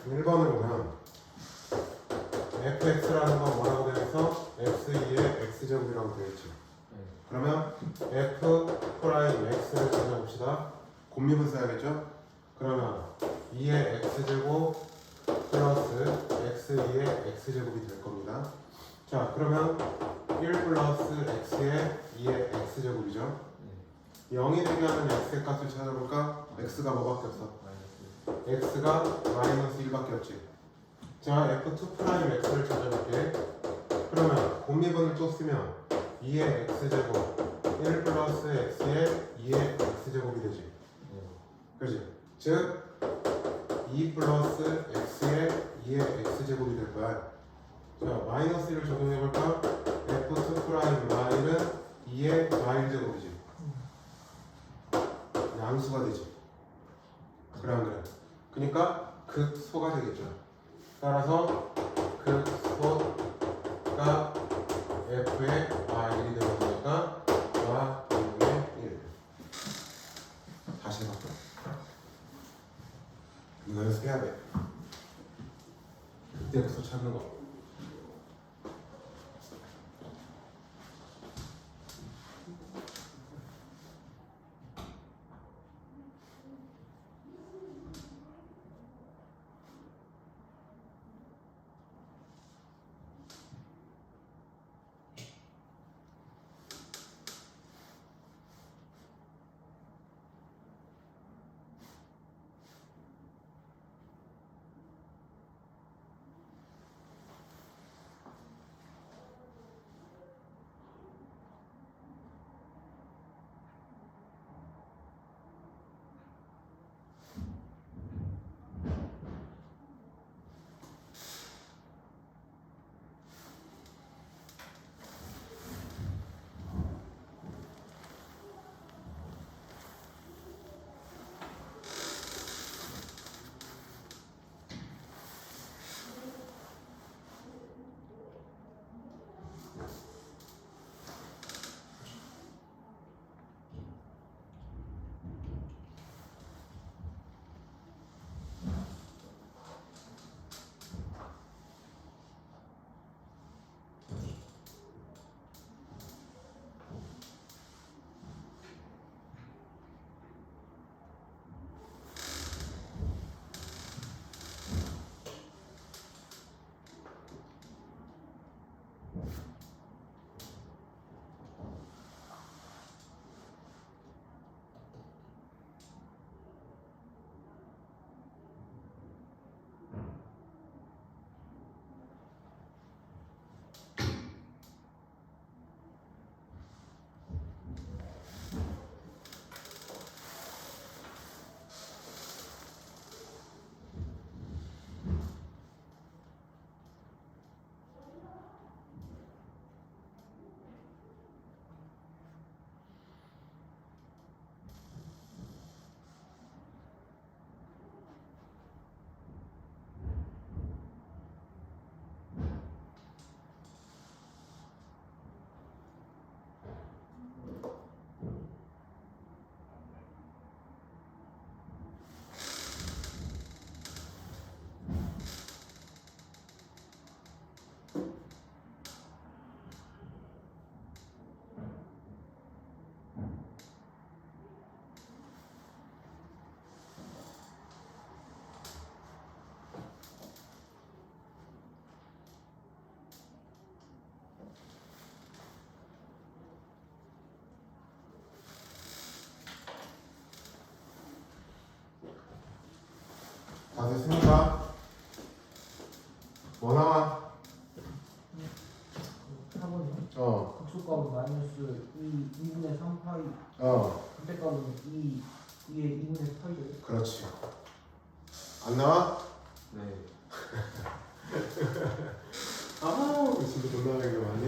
1번을 보면 fx라는 건 뭐라고 되어 있어? x2의 x제곱이라고 되어 있지. 네. 그러면 f 프라임 x를 찾아봅시다. 곱미분 써야겠죠? 그러면 2의 x제곱 플러스 x2의 x제곱이 될 겁니다. 자 그러면 1 플러스 x의 2의 x제곱이죠. 네. 0이 되게 하는 x의 값을 찾아볼까? x가 뭐밖에 없어? 마이너스. x가 마이너스 1밖에 없지. 자 f2 프라임 x를 찾아볼게. 그러면 곱미분을 또 쓰면 2의 x제곱 1 플러스 x의 2의 x제곱이 되지. 네. 그렇지? 즉 2 플러스 x의 2의 x제곱이 될 거야. 자 마이너스 1을 적용해볼까? f2 프라임 마일은 2의 마일 제곱이지. 양수가 되지. 그래 안 그래? 그러니까 극소가 되겠죠. 따라서 극소가 f의 마일이 되는 거니까 와 6의 1. 다시 해봐. 이거 연습해야 돼. 그때 극소 찾는 거. 다 됐습니까? 뭐 나와? 4번이요? 극소값은 마이너스 2분의 3파이 극대값은 2의 2분의 파이죠. 그렇지. 안 나와? 네. 아, 진짜 놀라는 게 많이.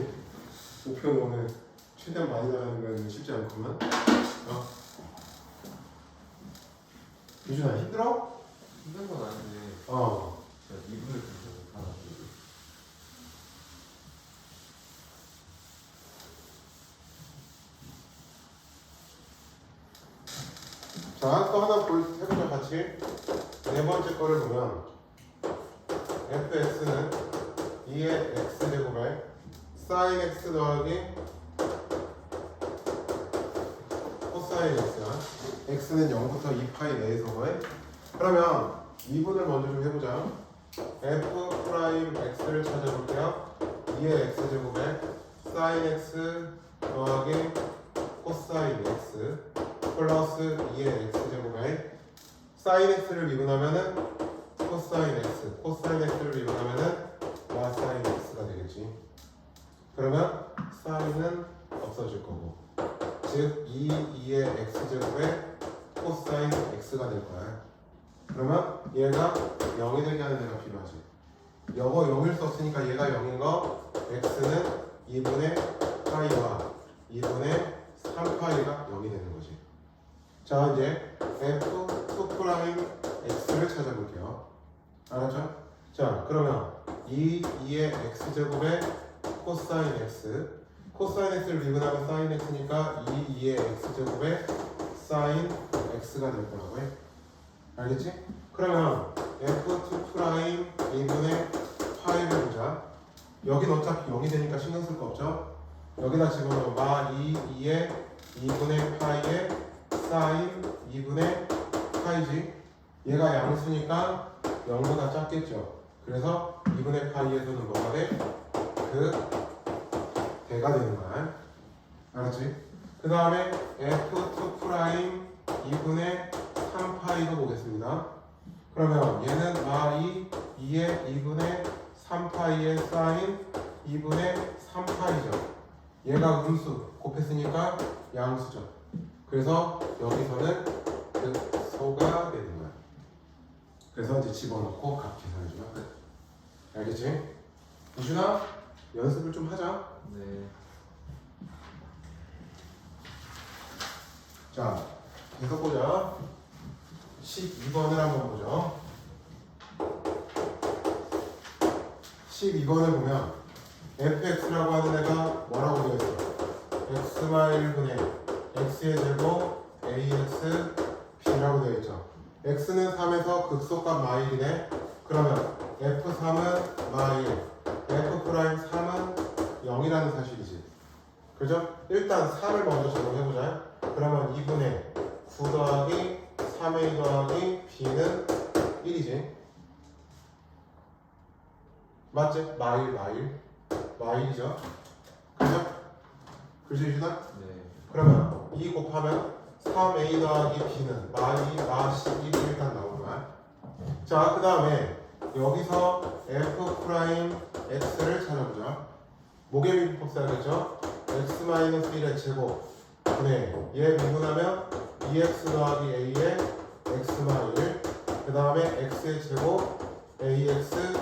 목표는 오늘 최대한 많이 나가는 건 쉽지 않구만. 유준아 힘들어? 힘든 건 아닌데 제가 이분을 계속 못하나지고. 자, 또 하나 해보자 같이. 네 번째 거를 보면 fx는 2의 x제곱에 sin x 더하기 코사인 x야. x는 0부터 2파이 내에서의. 그러면 미분을 먼저 좀 해보자. f 프라임 x를 찾아볼게요. 2의 x제곱에 sin x 더하기 코사인 x 플러스 2의 x제곱에 sin x를 미분하면은 코사인 x, 코사인 x를 미분하면은 마사인 x가 되겠지. 그러면 사인은 없어질 거고, 즉 2의 x제곱에 코사인 x가 될 거야. 그러면 얘가 0이 되게 하는 데가 필요하지. 여거 0일 수 없으니까 얘가 0인 거, x는 2분의 파이와 2분의 3파이가 0이 되는 거지. 자, 이제 f2 프라임 x를 찾아볼게요. 알았죠? 자, 그러면 2의 x제곱에 코사인 x, 코사인 x를 미분하면 사인 x니까 2의 x제곱에 사인 x가 될 거라고 해. 알겠지? 그러면 f2 프라임 2분의 파이를 보자. 여긴 어차피 0이 되니까 신경 쓸 거 없죠? 여기다 집어넣어 마 2의 2분의 파이에 사인 2분의 파이지. 얘가 양수니까 0보다 작겠죠. 그래서 2분의 파이에서는 뭐가 돼? 대가 되는 거야. 알았지? 그 다음에 f2 프라임 2분의 3파이도 보겠습니다. 그러면 얘는 마 2의 2분의 3파이의 사인 2분의 3파이죠. 얘가 음수 곱했으니까 양수죠. 그래서 여기서는 극소가 되는 거야. 그래서 이제 집어넣고 값 계산해주면 끝. 알겠지? 이준아, 연습을 좀 하자. 네. 자, 계속 보자. 12번을 한번 보죠. 12번을 보면 fx라고 하는 애가 뭐라고 되어 있어? x-1분의 x의 제곱 ax b라고 되어 있죠. x는 3에서 극소값 마일이네. 그러면 f3은 마일, f'3은 0이라는 사실이지. 그죠? 일단 3을 먼저 적용해보자. 그러면 2분의 9 더하기 3a 더하기 b는 1이지. 맞지? 마일이죠. 그죠? 그죠, 유준아? 네. 그러면 2 곱하면 3a 더하기 b는 마11이 일단 나올 거야. 자, 그 다음에 여기서 f' x를 찾아보자. 모계미분법 써야겠죠? x-1의 제곱 분의 얘 미분하면 2x 더하기 a의 x-1, 그 다음에 x의 제곱 ax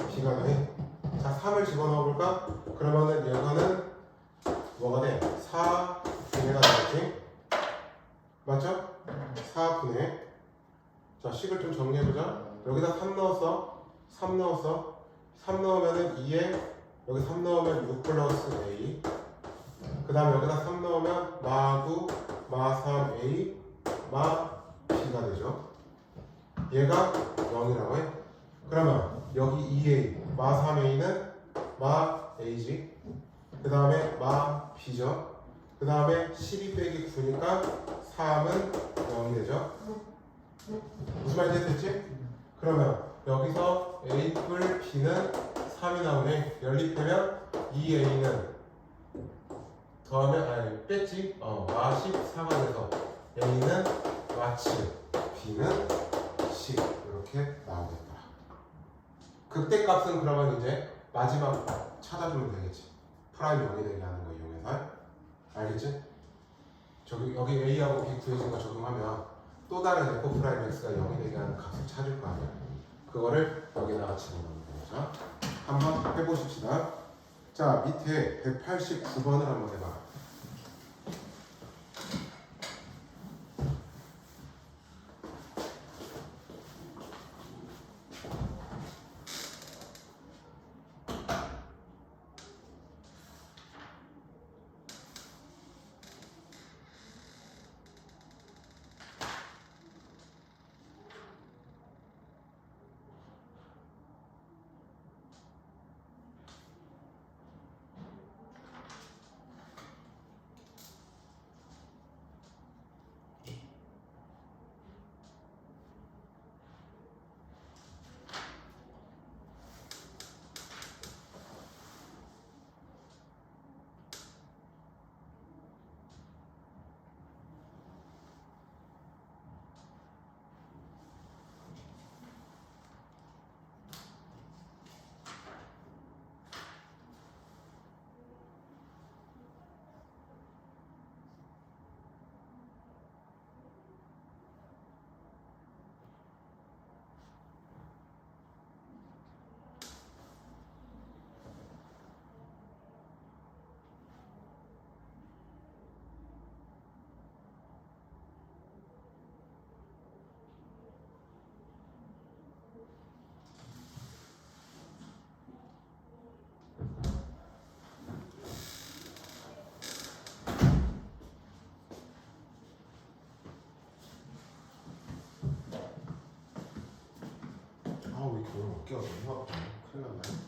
b가 돼. 자, 3을 집어넣어 볼까? 그러면은 이거는 뭐가 돼? 4분의가 되겠지? 맞죠? 4분의. 자, 식을 좀 정리해보자. 여기다 3 넣었어. 3 넣었어. 3 넣으면은 2에 여기 3 넣으면 6 플러스 a. 그 다음에 여기다 3 넣으면 마9, 마3a, 마 b가 되죠. 얘가 0이라고 해. 그러면 여기 2a, 마3a는 마-a지. 그 다음에 마-b죠. 그 다음에 12 빼기 9니까 3은 0이 되죠. 무슨 말인지 됐지? 그러면 여기서 a 뿔 b는 3이 나오네. 연립하면 2a는 더하면 뺐지? 마14가 돼서 a는 마7, b는 값이 이렇게 나오겠다. 극대값은 그러면 이제 마지막 찾아주면 되겠지. 프라임 0이 되게 하는 거 이용해서. 알겠지? 여기 A하고 B 구해진 거 적용하면 또 다른 F 프라임 X가 0이 되게 하는 값을 찾을 거 아니야. 그거를 여기다가 집어넣는 거죠. 한번 해보십시다. 자, 밑에 189번을 한번 해봐. 왜 이렇게 오늘 어깨가 너무 아프냐? 큰일 났네.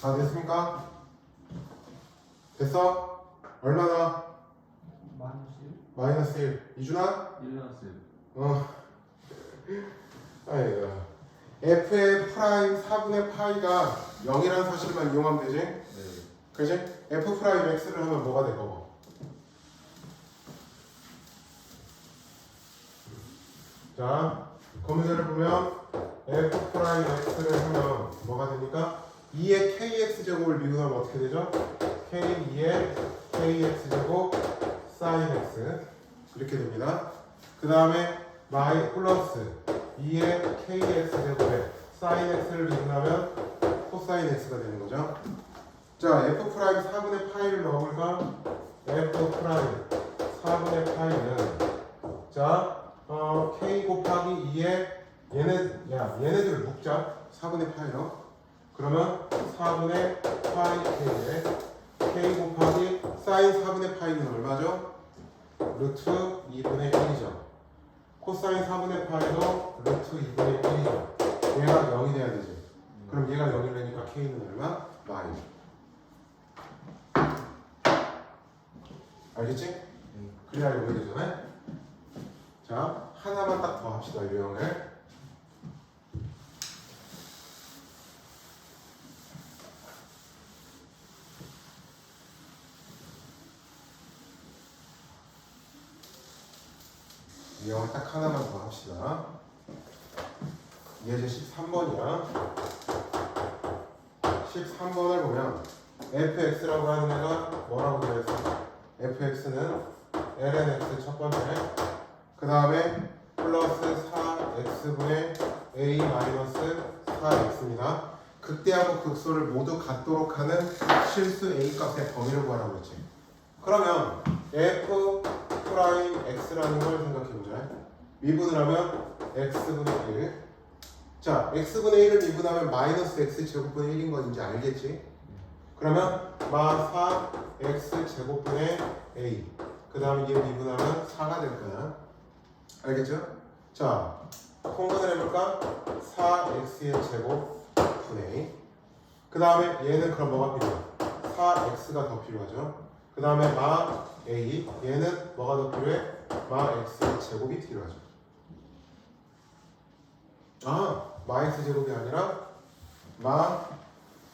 다 됐습니까? 됐어? 얼마나? 마이너스 1. 이준아? 1 나왔어요. 아이고. f의 프라임 4분의 파이가 0이라는 사실만 이용하면 되지? 네. 그지? f 프라임 x를 하면 뭐가 될 거고? 자, 검문제를 보면 f 프라임 x를 하면 뭐가 됩니까? 2의 kx 제곱을 미분하면 어떻게 되죠? k2의 kx 제곱 sin x 이렇게 됩니다. 그 다음에 마이 플러스 2의 kx 제곱에 sin x를 미분하면 코사인 x가 되는 거죠. 자, f 프라임 4분의 파이를 넣어볼까? f 프라임 4분의 파이는 자, k 곱하기 2의 얘네들을 묶자. 4분의 파이로. 그러면 4분의 파이 k에 k 곱하기 사인 4분의 파이는 얼마죠? 루트 2분의 1이죠. 코사인 4분의 파이도 루트 2분의 1이죠. 얘가 0이 돼야 되지. 그럼 얘가 0이 되니까 k는 얼마? 마이. 알겠지? 그래야 이거 되잖아요. 자, 하나만 딱 더 합시다. 유형을. 유형을 딱 하나만 더 합시다. 예제 13번이야. 13번을 보면 fx라고 하는 애가 뭐라고 되어 있어? fx는 lnx 첫 번째, 그 다음에 플러스 4x분의 a 마이너스 4x입니다. 극대하고 극소를 모두 같도록 하는 실수 a 값의 범위를 구하라고 했지. 그러면 f 프라임 x라는 걸 생각해보자. 미분을 하면 x분의 1. 자, x분의 1을 미분하면 마이너스 x 제곱분의 1인 건 이제 알겠지? 그러면 마 4 x 제곱분의 a. 그 다음에 얘 미분하면 4가 될 거야. 알겠죠? 자, 통분을 해볼까? 4x의 제곱분의 a. 그 다음에 얘는 그럼 뭐가 필요해? 4x가 더 필요하죠. 그 다음에 마 a. 얘는 뭐가 더 필요해? 마 x의 제곱이 필요하죠. 아, 마 x 제곱이 아니라 마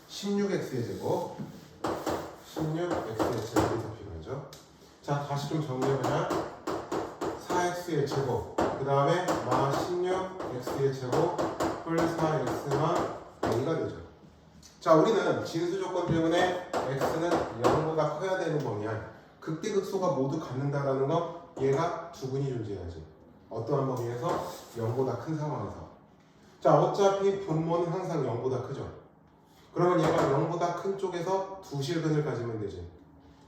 16x의 제곱. 16x의 제곱이 더 필요하죠. 자, 다시 좀 정리해보자. 4x의 제곱, 그 다음에 마 16x의 제곱 풀 4x마 a가 되죠. 자, 우리는 진수 조건 때문에 x는 0보다 커야 되는 범위야. 극대극소가 모두 갖는다라는 건 얘가 두 분이 존재해야지. 어떠한 범위에서 0보다 큰 상황에서. 자, 어차피 분모는 항상 0보다 크죠. 그러면 얘가 0보다 큰 쪽에서 두 실근을 가지면 되지.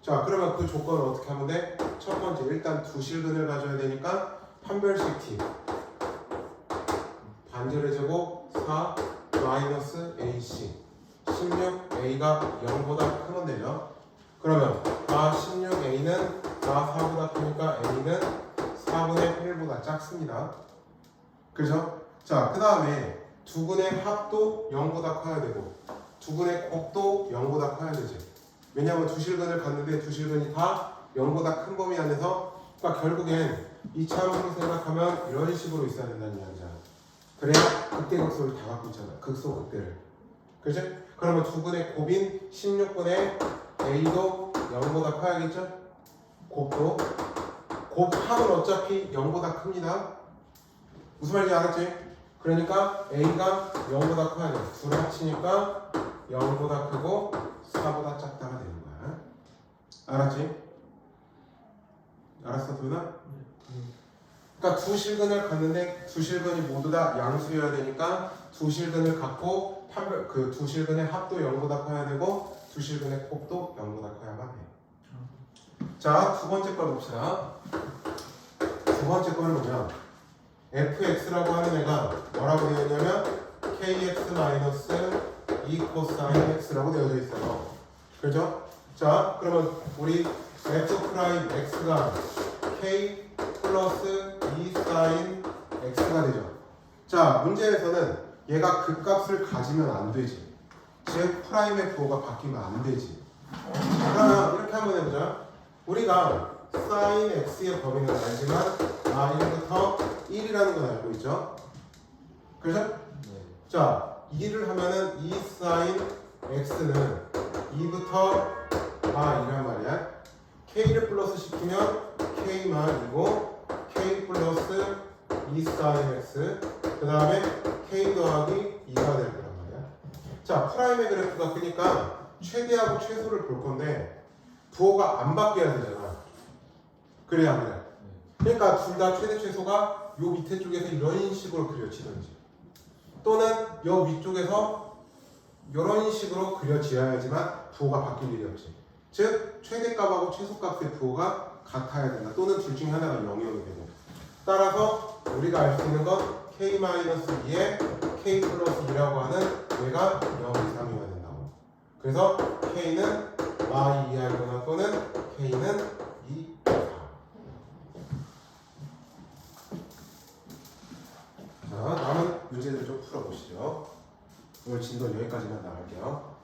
자, 그러면 그 조건을 어떻게 하면 돼? 첫 번째, 일단 두 실근을 가져야 되니까 판별식 t 반절의 제곱 4 마이너스 ac 16a가 0보다 크면 되죠. 그러면 마 16a는 마 4보다 크니까 a는 4분의 1보다 작습니다. 그죠? 자, 그 다음에 두 근의 합도 0보다 커야 되고 두 근의 곱도 0보다 커야 되지. 왜냐하면 두 실근을 갖는데 두 실근이 다 0보다 큰 범위 안에서, 그러니까 결국엔 이차함수로 생각하면 이런 식으로 있어야 된다는 이야기잖아. 그래야 극대극소를 다 갖고 있잖아. 극소 극대를. 그치? 그러면 두 근의 곱인 16분의 a도 0보다 커야겠죠? 곱도. 곱합은 어차피 0보다 큽니다. 무슨 말인지 알았지? 그러니까 a가 0보다 커야 돼. 둘을 합치니까 0보다 크고 4보다 작다가 되는 거야. 알았지? 알았어, 둘 다? 그러니까 두 실근을 갖는데 두 실근이 모두 다 양수여야 되니까 두 실근을 갖고 그 두 실근의 합도 0보다 커야 되고 두 실근의 곱도 0보다 커야만 해. 자, 두 번째 걸 봅시다. 두 번째 거를 보면 fx라고 하는 애가 뭐라고 되어 있냐면 kx 마이너스 2 코사인 x라고 되어져 있어요. 그죠? 자, 그러면 우리 f 프라임 x가 k 플러스 2 사인 x가 되죠. 자, 문제에서는 얘가 그 값을 가지면 안 되지. 즉 프라임의 부호가 바뀌면 안 되지. 그러면 이렇게 한번 해보자. 우리가 sin x의 범위는 알지만 r부터 1이라는 건 알고 있죠? 그죠? 네. 자, 2를 하면은 2 sin x는 2부터 r이란 말이야. k를 플러스 시키면 k만이고 k 플러스 2 sin x 그 다음에 k 더하기 2가 될 거란 말이야. 자, 프라임의 그래프가 크니까 최대하고 최소를 볼 건데 부호가 안 바뀌어야 되잖아. 그래야 안 그래? 그러니까 둘 다 최대 최소가 요 밑에 쪽에서 이런 식으로 그려지든지 또는 요 위쪽에서 이런 식으로 그려지어야지만 부호가 바뀔 일이 없지. 즉 최대값하고 최소값의 부호가 같아야 된다. 또는 둘 중에 하나가 0이 되고. 따라서 우리가 알 수 있는 건 k-2에 k 플러스 2라고 하는 얘가 0 이상이어야 된다고. 그래서 k는 y 이하이거나 또는 k는 2 이상. 자, 남은 문제들 좀 풀어보시죠. 오늘 진도 여기까지만 나갈게요.